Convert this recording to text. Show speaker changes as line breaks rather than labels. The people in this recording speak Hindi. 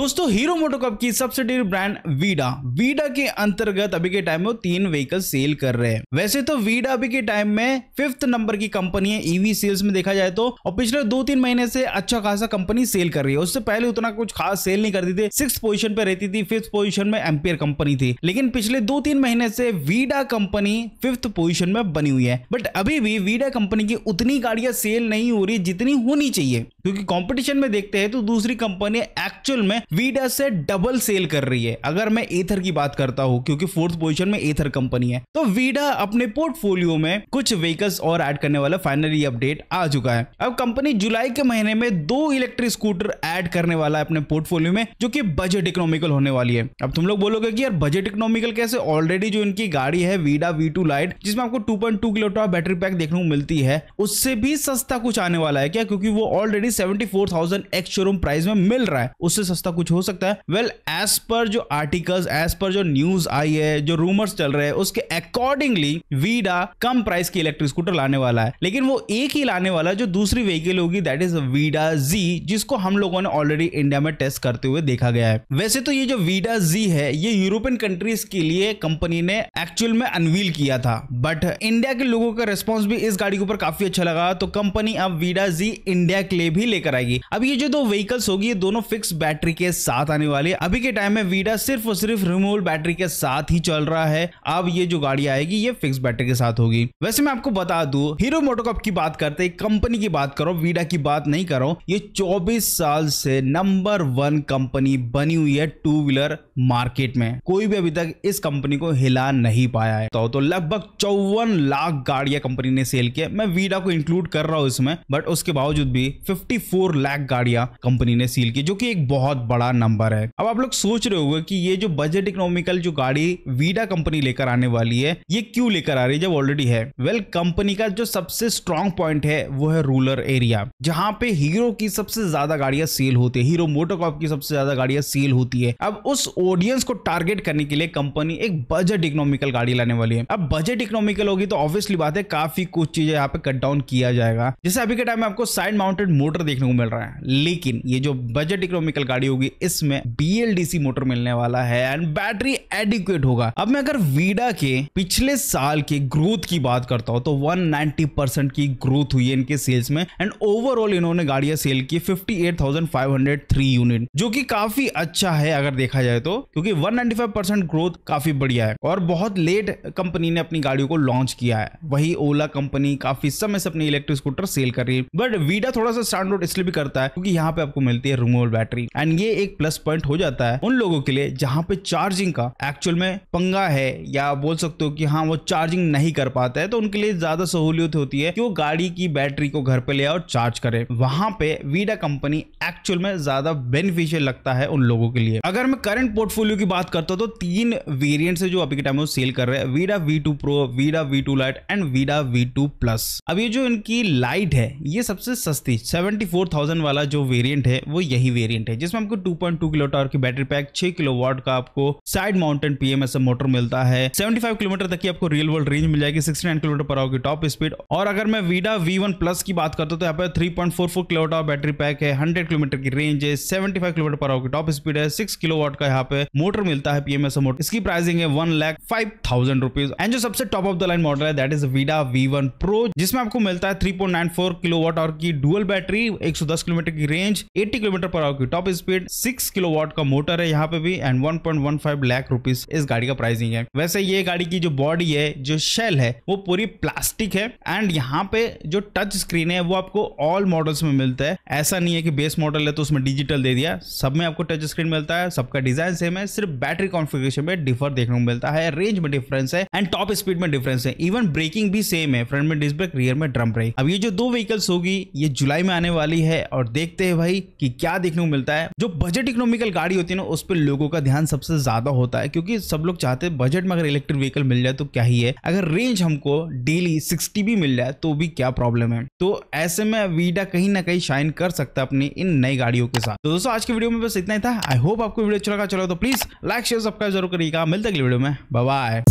दोस्तों हीरो मोटोकॉर्प की सब्सिडियरी ब्रांड वीडा के अंतर्गत अभी के टाइम में 3 व्हीकल सेल कर रहे हैं। वैसे तो वीडा अभी के टाइम में 5th नंबर की कंपनी है ईवी सेल्स में देखा जाए तो, और पिछले 2-3 महीने से अच्छा खासा कंपनी सेल कर रही है। उससे पहले उतना कुछ खास सेल नहीं करती थी, 6th पोजीशन पे रहती थी, 5th पोजीशन में एम्पियर कंपनी थी। लेकिन पिछले 2-3 महीने से वीडा कंपनी 5th पोजीशन में बनी हुई है। बट अभी भी वीडा कंपनी की उतनी गाड़ियां सेल नहीं हो रही जितनी होनी चाहिए, क्योंकि कंपटीशन में देखते हैं तो दूसरी कंपनी एक्चुअल में वीडा से डबल सेल कर रही है। अगर मैं एथर की बात करता हूं, क्योंकि 4th पोजीशन में एथर कंपनी है, तो वीडा अपने पोर्टफोलियो में कुछ व्हीकल्स और ऐड करने वाला फाइनली अपडेट आ चुका है। अब कंपनी जुलाई के महीने में 2 इलेक्ट्रिक स्कूटर ऐड करने वाला है अपने पोर्टफोलियो में, जो कि बजट इकोनॉमिकल होने वाली है। अब तुम लोग बोलोगे कि यार बजट इकोनॉमिकल कैसे? ऑलरेडी जो इनकी गाड़ी है वीडा V2 लाइट, जिसमें आपको 2.2 किलोवाट बैटरी पैक देखने को मिलती है, उससे भी सस्ता कुछ आने वाला है क्या? क्योंकि वो ऑलरेडी 74,000 एक्स शोरूम प्राइस में मिल रहा है, उससे सस्ता कुछ हो सकता है? वेल, एज पर जो आर्टिकल्स, एज पर जो न्यूज आई है, जो रूमर्स चल रहे हैं, उसके अकॉर्डिंगली वीडा कम प्राइस की इलेक्ट्रिक स्कूटर लाने वाला है। लेकिन वो एक ही लाने वाला है जो दूसरी व्हीकल होगी, दैट इज वीडा Z, जिसको हम लोगों ने ऑलरेडी इंडिया में टेस्ट करते हुए देखा गया है। वैसे तो ये जो वीडा Z है, ये यूरोपियन कंट्रीज के लिए कंपनी ने एक्चुअल में अनवील किया था, बट इंडिया के लोगों का रिस्पॉन्स भी इस गाड़ी के ऊपर काफी अच्छा लगा, तो कंपनी अब वीडा Z इंडिया के लिए भी लेकर आएगी। अब ये जो 2 व्हीकल्स होगी, ये दोनों फिक्स बैटरी के साथ आने वाली है। अभी के टाइम में वीडा सिर्फ और सिर्फ रिमूवेबल बैटरी के साथ ही चल रहा है। अब ये जो गाड़ी आएगी ये फिक्स बैटरी के साथ होगी। वैसे मैं आपको बता दूं, हीरो मोटोकॉर्प की बात करते, कंपनी की बात करो, वीडा की बात नहीं करो, ये 24 साल से नंबर 1 कंपनी बनी हुई है 2 व्हीलर मार्केट में। कोई भी अभी तक इस कंपनी को हिला नहीं पाया है। तो लगभग 54 लाख गाड़ियां कंपनी ने सेल किया। मैं वीडा को इंक्लूड कर रहा हूं इसमें, बट उसके बावजूद भी 54 लाख गाड़ियां कंपनी ने सेल की, जो कि एक बहुत बड़ा नंबर है। अब आप लोग सोच रहे होंगे कि ये जो बजट इकोनॉमिकल जो गाड़ी वीडा कंपनी लेकर आने वाली है, ये क्यों लेकर आ रही है जब ऑलरेडी है? वेल, कंपनी का जो सबसे स्ट्रॉन्ग पॉइंट है वो है रूरल एरिया, जहां पे हीरो की सबसे ज्यादा गाड़ियां सेल होती है, हीरो मोटोकॉर्प की सबसे ज्यादा गाड़ियां सेल होती है। अब उस ऑडियंस को टारगेट करने के लिए कंपनी एक बजट इकोनॉमिकल गाड़ी लाने वाली है। अब बजट इकोनॉमिकल होगी तो ऑब्वियसली बात है काफी कुछ चीजें यहाँ पे कट डाउन किया जाएगा। जैसे अभी के टाइम में आपको साइड माउंटेड मोटर देखने को मिल रहा है, लेकिन ये जो बजट इकोनॉमिकल गाड़ी होगी इसमें BLDC मोटर मिलने वाला है एंड बैटरी एडिक्वेट होगा। अब मैं अगर वीडा के पिछले साल के ग्रोथ की बात करता हूं तो 190% की ग्रोथ हुई है इनके सेल्स में, एंड ओवरऑल इन्होंने गाड़ियां सेल की 58,503 यूनिट, जो कि काफी अच्छा है अगर देखा जाए तो, क्योंकि 195% ग्रोथ काफी बढ़िया है। और बहुत लेट कंपनी ने अपनी गाड़ियों को लॉन्च किया है। वही ओला कंपनी काफी समय से अपनी इलेक्ट्रिक स्कूटर सेल कर रही है, बट वीडा थोड़ा सा स्टैंड आउट इसलिए भी करता है क्योंकि यहाँ पे आपको मिलती है रिमूवेबल बैटरी, एंड ये एक प्लस पॉइंट हो जाता है उन लोगों के लिए जहां पे चार्जिंग का एक्चुअल में पंगा है, या बोल सकते हो कि हाँ वो चार्जिंग नहीं कर पाता है, तो उनके लिए ज्यादा सहूलियत होती है कि वो गाड़ी की बैटरी को घर पे ले और चार्ज करे। वहां पे वीडा कंपनी एक्चुअल में ज्यादा बेनिफिशियल लगता है उन लोगों के लिए। अगर मैं करंट पोर्टफोलियो की बात करता हूं तो 3 वेरिएंट्स है जो अभी के टाइम में सेल कर रहे हैं, Vida V2 pro, Vida V2 light and Vida V2 plus. अब ये जो इनकी लाइट है ये सबसे सस्ती 74,000 वाला जो वेरिएंट है वो यही वेरिएंट है, जिसमें आपको 2.2 किलोवाट की बैटरी पैक, 6 किलोवाट का आपको साइड माउंटेड PMSM मोटर मिलता है, 75 किलोमीटर तक की आपको रियल वर्ल्ड रेंज मिल जाएगी, 69 किलोमीटर पर आवर की टॉप स्पीड। और अगर मैं वीडा V1 प्लस की बात करता हूं तो यहाँ पे 3.44 किलोवाट बैटरी पैक है, 100 किलोमीटर की रेंज है, 75 किलोमीटर पर आवर की टॉप स्पीड है, 6 किलोवाट का यहाँ पे मोटर मिलता है PMSM मोटर। इसकी प्राइसिंग है 1,05,000 रुपीज। एंड जो सबसे top of the line model है that is Vida V1 pro, जिसमें आपको मिलता है 3.94 किलोवाट आवर की डुअल बैटरी, 110 किलोमीटर की रेंज, 80 किलोमीटर पर आवर की टॉप स्पीड, 6 किलोवाट का मोटर है यहाँ पे भी, एंड 1.15 लाख रुपीस इस गाड़ी का प्राइसिंग है। वैसे ये गाड़ी की जो बॉडी है, जो शेल है, वो पूरी प्लास्टिक है, एंड यहाँ पे जो टच स्क्रीन है वो आपको ऑल मॉडल्स में मिलता है। ऐसा नहीं है कि बेस मॉडल है तो उसमें डिजिटल दे दिया, सब में आपको टच स्क्रीन मिलता है, सबका डिजाइन सेम है, सिर्फ बैटरी कॉन्फ़िगरेशन में डिफर देखने को मिलता है, रेंज में डिफरेंस है एंड टॉप स्पीड में डिफरेंस है, इवन ब्रेकिंग भी सेम है, फ्रंट में डिस्क ब्रेक, रियर में ड्रम ब्रेक। अब ये जो 2 व्हीकल्स होगी ये जुलाई में आने वाली है, और देखते हैं भाई कि क्या देखने को मिलता है। जो बजट इकोनॉमिकल गाड़ी होती है ना, उस पर लोगों का ध्यान सबसे ज्यादा होता है, क्योंकि सब लोग चाहते हैं बजट में अगर इलेक्ट्रिक व्हीकल मिल जाए तो क्या ही है, अगर रेंज हमको डेली 60 भी मिल जाए तो भी क्या प्रॉब्लम है। तो ऐसे में वीडा कहीं ना कहीं शाइन कर सकता है अपनी इन नई गाड़ियों के साथ। तो दोस्तों आज की वीडियो में बस इतना ही था। आई होप आपको वीडियो अच्छा लगा, चलो तो प्लीज लाइक शेयर सब्सक्राइब जरूर करिएगा। मिलते हैं अगली वीडियो में, बाय बाय।